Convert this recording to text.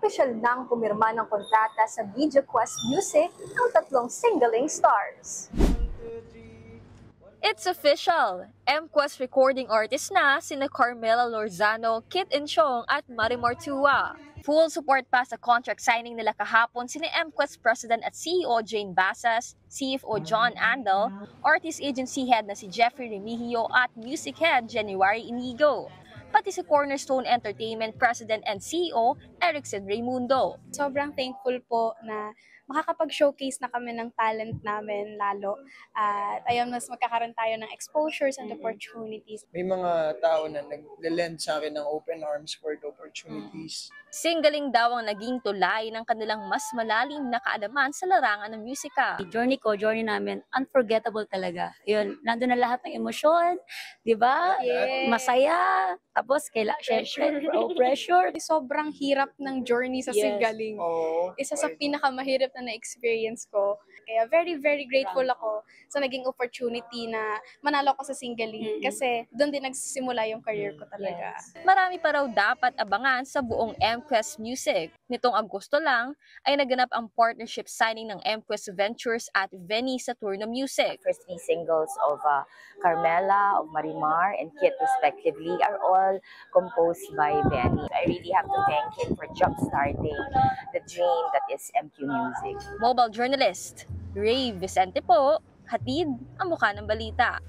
opisyal nang pumirma ng kontrata sa Video Quest Music ang tatlong singling stars. It's official! M-Quest recording artist na sina Carmela Lorzano, Kit Inchong at Marimar Tua. Full support pa sa contract signing nila kahapon sina M-Quest President at CEO Jane Basas, CFO John Andel, artist agency head na si Jeffrey Remigio at music head January Inigo. Pati si Cornerstone Entertainment President and CEO Erickson Raimundo. Sobrang thankful po na makakapag-showcase na kami ng talent namin lalo. At ayun, mas magkakaroon tayo ng exposures and opportunities. May mga tao na nag-lend sa akin ng open arms for the opportunities. Singling daw ang naging tulay ng kanilang mas malalim na kaalaman sa larangan ng musika. Journey namin, unforgettable talaga. Yun, nandun na lahat ng emosyon, di ba? Yes. Masaya, tapos pressure. Sobrang hirap ng journey sa Singaling. Isa sa pinakamahirap na na-experience ko. Kaya very, very grateful ako sa naging opportunity na manalo ako sa Singaling. Kasi doon din nagsisimula yung career ko talaga. Marami pa raw dapat abangan sa buong M-Quest Music. Nitong Agosto lang ay naganap ang partnership signing ng M-Quest Ventures at Veni Saturno Music. First three singles of Carmela, of Marimar, and Kit respectively are all composed by Benny. I really have to thank him for jump-starting the dream that is MQ Music. Mobile journalist Ray Vicente po, hatid ang mukha ng balita.